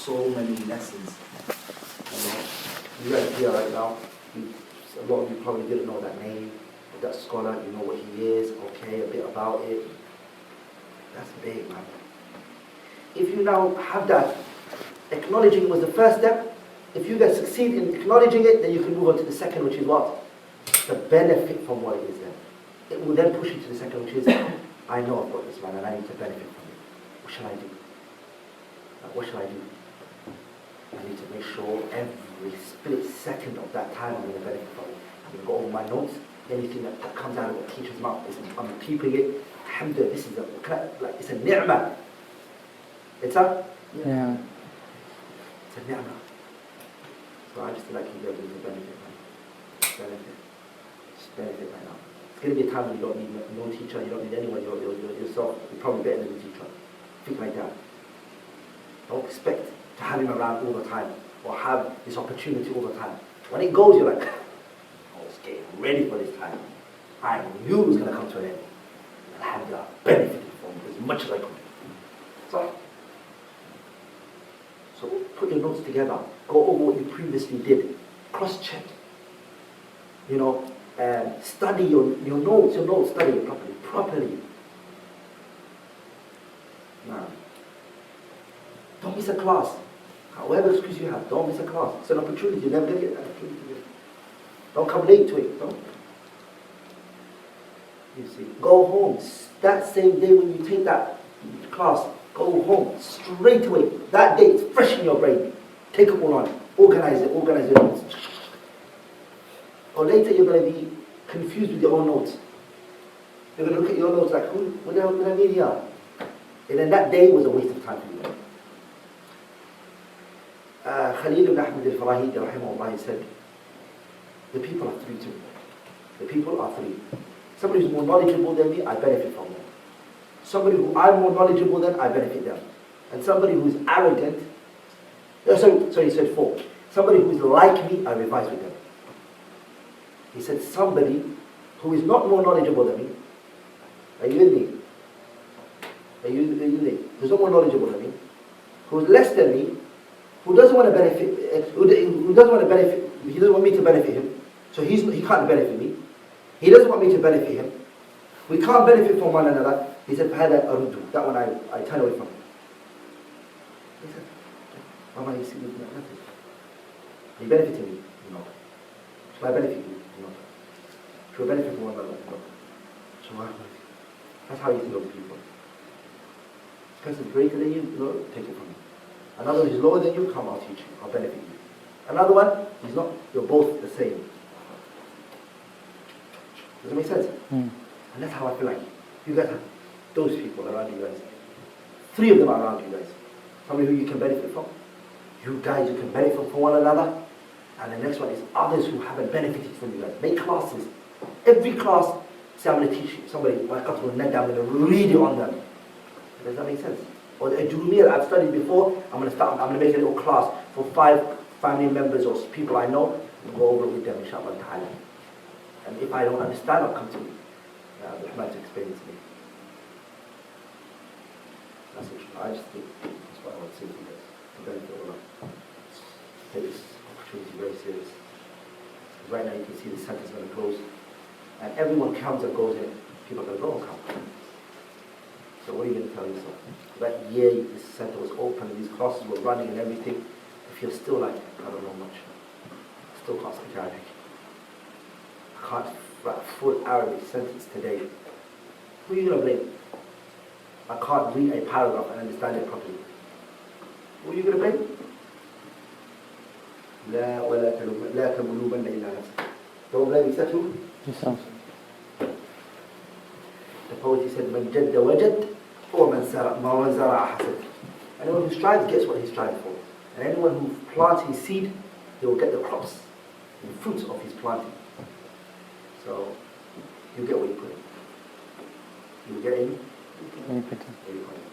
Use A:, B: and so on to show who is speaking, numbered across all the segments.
A: so many lessons. You guys here right now, a lot of you probably didn't know that name, that scholar, you know what he is, okay, a bit about it. That's big, man. If you now have that, acknowledging was the first step. If you guys succeed in acknowledging it, then you can move on to the second, which is what? The benefit from what it is then. It will then push you to the second, which is, I know I've got this, man, and I need to benefit from it. What shall I do? What shall I do? I need to make sure every split second of that time I'm going to benefit from it. I'm going to go over my notes. Anything that comes out of the teacher's mouth, I'm keeping it. Alhamdulillah, this is it's a ni'mah. It's a?
B: Yeah.
A: It's a ni'mah. So I just feel like you'll be able to benefit, man. Benefit. Just benefit right now. It's going to be a time when you don't need no teacher, you don't need anyone, you're yourself. You're probably better than the teacher. Think like that. Don't expect to have him around all the time or have this opportunity all the time. When it goes, you're like, I was getting ready for this time. I knew it was going to come to an end. Alhamdulillah, benefited from it as much as I could. So put your notes together. Go over what you previously did. Cross-check. Study your notes, study it properly. Now, don't miss a class. However excuse you have, don't miss a class. It's an opportunity. You're never going to get that opportunity. Don't come late to it. Don't. You see, go home. That same day when you take that class, go home straight away. That day it's fresh in your brain. Take it all on. Organize your notes. Or later you're going to be confused with your own notes. You're going to look at your notes like, what the hell did I mean here? And then that day was a waste of time for you. Khalil ibn Ahmad al-Farahidi rahimahullah said, the people are three too. The people are three. Somebody who's more knowledgeable than me, I benefit from them. Somebody who I'm more knowledgeable than, I benefit them. And somebody who's arrogant, sorry, he said four. Somebody who's like me, I revise with them. He said somebody who is not more knowledgeable than me, are you with me? Are you with me? Who's not more knowledgeable than me, who's less than me, who doesn't want to benefit, who doesn't want to benefit, he doesn't want me to benefit him, so he can't benefit me. He doesn't want me to benefit him. We can't benefit from one another. He said, فَهَذَا أَرُدُّ. That one I turn away from him. He said, Mama, you see nothing. Are you benefiting me? No. Shall I benefit you? No. Shall we benefit from one another? No. So that's how you think of people. This person is greater than you, no, take it from me. Another is lower than you, come, I'll teach you, I'll benefit you. Another one, he's not, you're both the same. Does that make sense? And that's how I feel like you guys have those people around you guys. Three of them are around you guys. Somebody who you can benefit from. You guys you can benefit from one another. And the next one is others who haven't benefited from you guys. Make classes. Every class, say I'm going to teach you. Somebody, I'm going to read it on them. Does that make sense? Or the Jurumiyya I've studied before, I'm going to make a little class for 5 family members or people I know, and go over it with them, inshallah ta'ala. And if I don't understand, I'll come to Rahman to explain it to me. That's it. I just think that's what I want to say to you guys. To benefit all of take this opportunity very serious. Because right now you can see the centre's going to close. And everyone comes and goes in. People are going to go and come. So what are you going to tell yourself? That year this center was open and these classes were running and everything, if you're still like, I don't know much, I still can't speak Arabic. I can't write a full Arabic sentence today. Who are you going to blame? I can't read a paragraph and understand it properly. Who are you going to blame? لا تلومن إلا نفسك. Don't blame except who?
B: Yourself.
A: The poet said, من جد وجد ومن زرع حسد. Anyone who strives gets what he's striving for. And anyone who plants his seed, he will get the crops, the fruits of his planting. So, you get what you put in. You will get in. What you put in.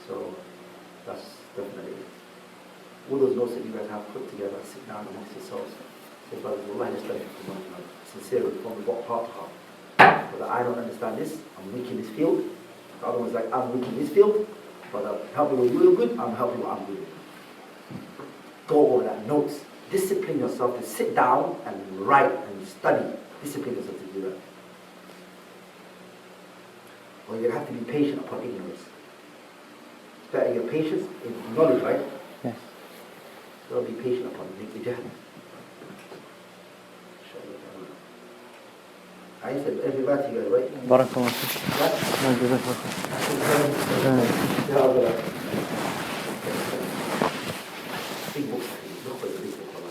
A: So, that's definitely it. All those notes that you guys have put together, sit down amongst yourselves. Say, brothers, Allah has done it for one another. Sincerely, from what heart to heart. But I don't understand this, I'm weak in this field. The other one's like, I'm weak in this field. Brother, help me with you're good, I'm helping what I'm good. Go over that. Notes. Discipline yourself to sit down and write and study. Discipline yourself to do that. Or you're going to have to be patient upon ignorance. It's better your patience in knowledge, right?
B: Yes.
A: So be patient upon jahl. I said everybody you guys, right?
B: Barakallah. No,
A: big books, look for the big book,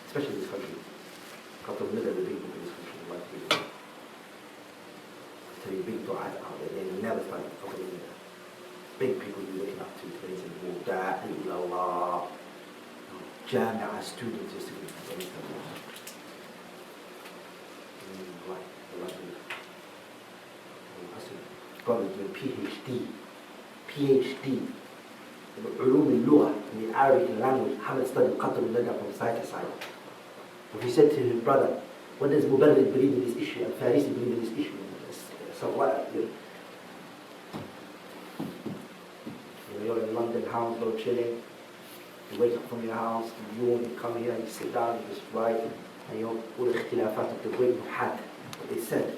A: especially in this country. Couple of minutes, the big book in this country, like big. Tell you big du'as out there, they never find a couple of minutes. Big people you're looking up to, they say, Da'i ilallah, Jami'ah students, just to be brothers doing PhD in علوم اللغة, in the Arabic language, haven't studied Qatr al-Nada from side to side. But he said to his brother, what does Mubarrid believe in this issue and Farisi believe in this issue? So what? You're in London, Hounslow, chilling. You wake up from your house, you yawn, you come here, you sit down, you just write, and you know all the ikhtilafat of the great muhad, what they said.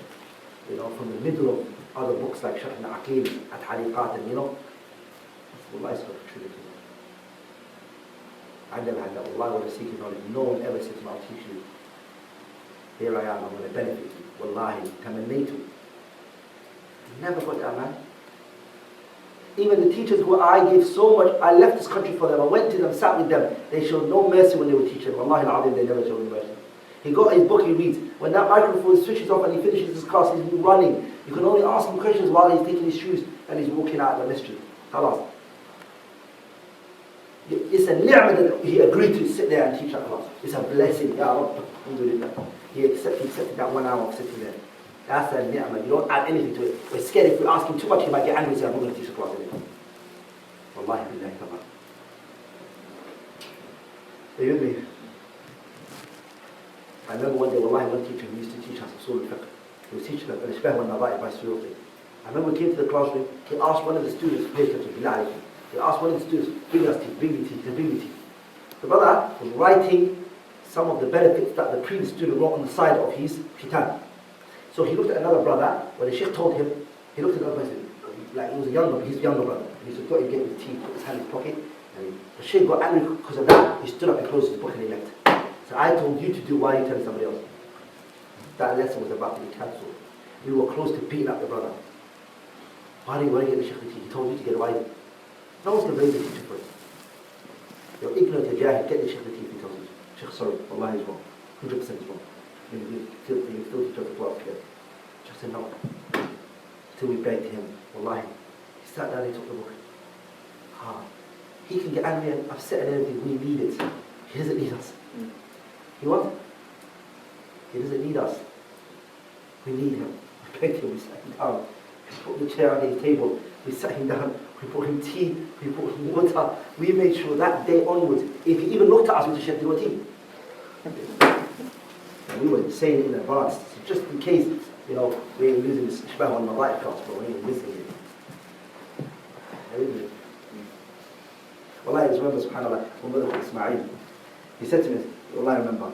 A: You know, from the middle of other books like Sharh al-Aqeel, At-Haliqat, and you know, Allah is for truth. I never had that. Allah was seeking knowledge. No one ever said to me, I'll teach you. Here I am, I'm going to benefit you. Wallahi, tamannaytu. Never got that, man. Even the teachers who I gave so much, I left this country for them. I went to them, sat with them. They showed no mercy when they were teaching. Wallahi al-Azim, they never showed me mercy. He got his book, he reads. When that microphone switches off and he finishes his class, he's running. You can only ask him questions while he's taking his shoes and he's walking out of the masjid. Khalas. It's a ni'mah that he agreed to sit there and teach that class. It's a blessing. Ya Rabb, alhamdulillah. He accepted that 1 hour of sitting there. That's a ni'mah. You don't add anything to it. We're scared if we ask him too much, he might get angry and say, I'm not going to teach the class anymore. Wallahi billahi ta'ala. Are you with me? I remember one day, wallahi, one teacher who used to teach us usul al-fiqh. He was teaching us al-ishbah wal-nadha'ib by Suyuti. I remember we came to the classroom, he asked one of the students, pay attention, billah alaykum. He asked one of the students, bring us tea, bring me tea, bring me tea. The brother was writing some of the benefits that the previous student wrote on the side of his kitab. So he looked at another brother, when the sheikh told him, he looked at another person, like he was his younger brother. He said, go and get him tea, put his hand in his pocket. And the sheikh got angry because of that, he stood up and closed his book and he left. So I told you to do, why are you telling somebody else? That lesson was about to be cancelled. We were close to beating up the brother. Why do you want to get the sheikh the tea? He told you to get away. No one's going to blame the teacher for it. You're ignorant, you're jahil, get the sheikh the tea if he tells you. Sheikh, sorry, Allah is wrong. 100% is wrong. You still teach us the 12th period. Sheikh said no. Till we begged him, wallahi. He sat down and he took the book. He can get angry and upset and everything, we need it. He doesn't need us. He what? He doesn't need us. We need him. We begged him, we sat him down. We put the chair on his table. We sat him down. We brought him tea. We brought him water. We made sure that day onwards, if he even looked at us, we just said, do a tea. And we were saying it in advance, so just in case, you know, we ain't losing this shbah on the right class, but we ain't missing it. Wallahi, I just remember, subhanAllah, one brother Ismail, he said to me, Wallahi, I remember,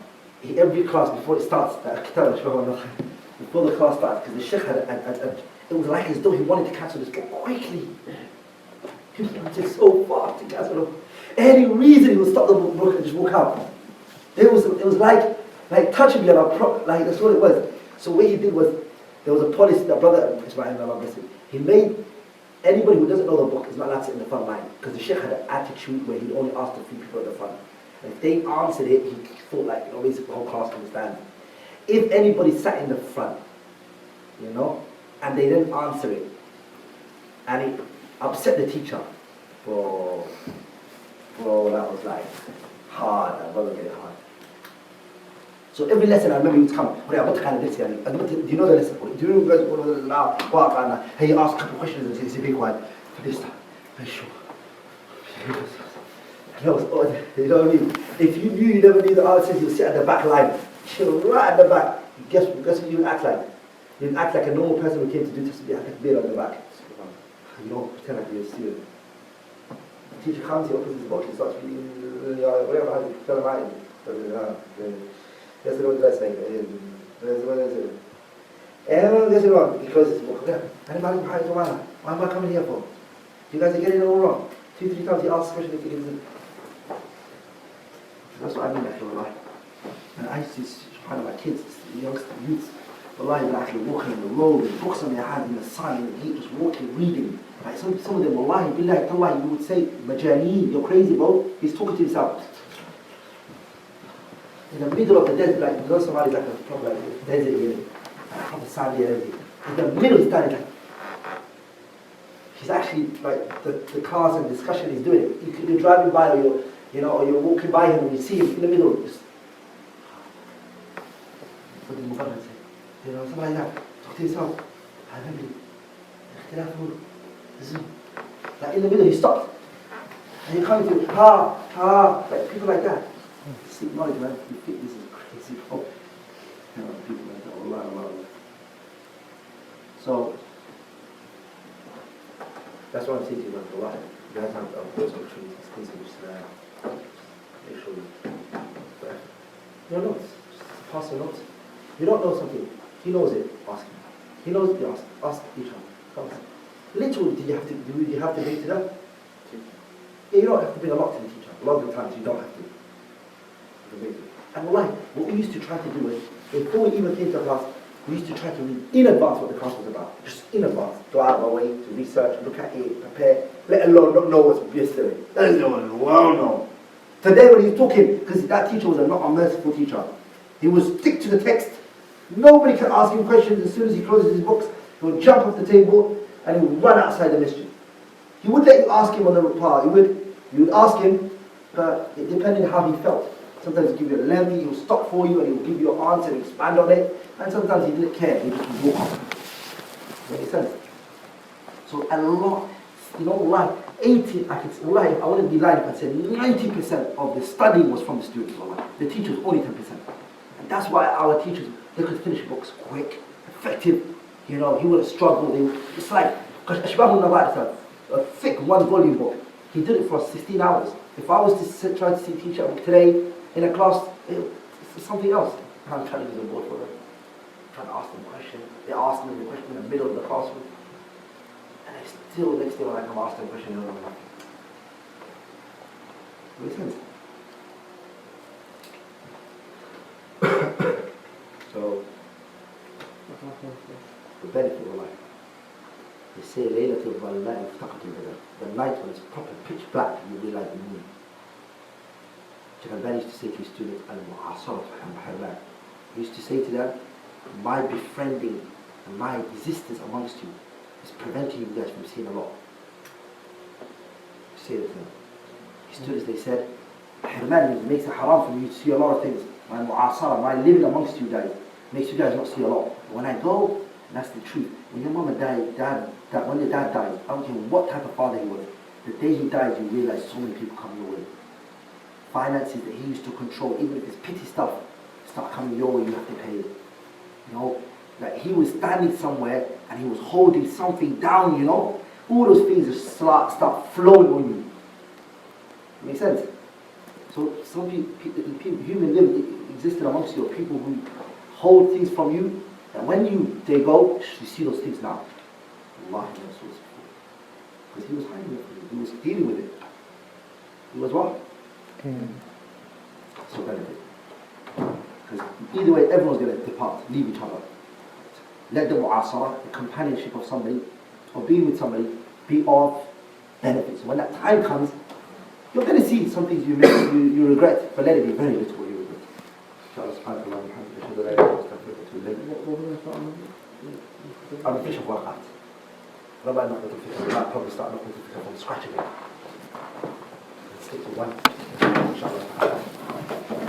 A: every class before it starts, before the class starts, because the sheikh it was like as though he wanted to cancel this book quickly. He wanted so fast to cancel it. Any reason he would stop the book and just walk out. It was like touching me on like that's what it was. So what he did was, there was a policy, that brother Ismail, he made anybody who doesn't know the book is not allowed to sit in the front line, because the sheikh had an attitude where he only asked a few people at the front. And if they answered it, he thought like, you know, basically the whole class understand. If anybody sat in the front, you know, and they didn't answer it, and it upset the teacher, bro, that was like hard. That brother get it hard. So every lesson I remember he would come. Do you know the lesson? Do you know hey, he asked a couple of questions and he said, be quiet. For this time, are you sure? You know what I mean? If you knew you never knew the answers, you'd sit at the back line. Right at the back. Guess what you would act like? You'd act like a normal person who came to do tasbih at the back. You don't pretend like you're a student. The teacher comes, he opens his book, he starts reading, whatever has to tell him out. Yes, what did I say? He closes his book. Why am I coming here for? You guys are getting it all wrong. 2-3 times he asks questions, he gives it. That's what I mean, actually, wallahi. And I used to find my kids, youngsters, youths, wallahi, they're actually walking on the road with books on their hand in the sun, in the heat, just walking, reading. Like some of them, wallahi, billahi, tallahi, you would say, Majani, you're crazy, bro. He's talking to himself. In the middle of the desert, like, you know, somebody's like a proper desert here, like proper sandy and everything. In the middle, he's standing like, he's actually, like, the class and discussion he's doing it. You're driving by, or you're walking by him and you see him in the middle, just, something like that. Talk to yourself. I remember, like in the middle, he stopped. And you're coming to, like people like that. Seek knowledge, man. You think this is crazy. Oh, people like that. Allah. So, that's what I'm saying to you, man. Allah. You guys have those opportunities, things which make sure your notes. Just pass your notes. You don't know something. He knows it. Ask him. He knows it. Ask each other. Literally, do you have to bring it up? Yeah, you don't have to bring a lot to the teacher. A lot of the times you don't have to. And wallahi, what we used to try to do is, before we even came to class, we used to try to read in advance what the class was about. Just in advance. Go out of our way to research, look at it, prepare, let alone not know what's yesterday. That is well known. Today when he's talking, because that teacher was not a merciful teacher. He would stick to the text. Nobody can ask him questions. As soon as he closes his books, he would jump off the table and he would run outside the masjid. He would let you ask him on the reply. You would ask him, but it depended on how he felt. Sometimes he'd give you a lengthy, he would stop for you and he would give you an answer and expand on it. And sometimes he didn't care, he just would walk off. Makes sense? So a lot, like 80, I wouldn't be lying if I said 90% of the studying was from the students. The teachers, only 10%. And that's why our teachers, they could finish books quick, effective. He would have struggled. It's like, a thick 1-volume book. He did it for 16 hours. If I was to try to teach a book today in a class, it's something else. I'm trying to use a board for them. Trying to ask them a question. They ask me the question in the middle of the classroom. And I still, next day when I come ask them a question, they don't know nothing. Makes sense? So, the benefit of life. They say Laylatul Zalma iftaqatul badr. The night when it's proper pitch black, you realize the moon. Sheikh Al-Bani used to say to his students, he used to say to them, my befriending and my existence amongst you is preventing you guys from seeing a lot. Say it to them. His students, they said, Hirman makes it haram for you to see a lot of things. My mu'asara, my living amongst you guys, makes you guys not see a lot. But when I go, and that's the truth. When your mama died, when your dad died, I don't care what type of father he was, the day he died, you realize so many people come your way. Finances that he used to control, even if it's petty stuff, start coming your way, you have to pay it. Like he was standing somewhere and he was holding something down, all those things just start flowing on you. Make sense? So some people, human living existed amongst you, people who hold things from you, and when they go, you see those things now. Allah knows what's because he was hiding it from you. He was dealing with it. He was what? So benefit. Because either way, everyone's going to depart, leave each other. Let the mu'asara, the companionship of somebody, or being with somebody, be of benefit. So when that time comes, you're going to see some things you regret, but let it be very little what you regret. Inshallah, subhanahu wa ta'ala, I'm a fish of waqat. I might probably start looking at from scratch again. Let's stick to one. Inshallah.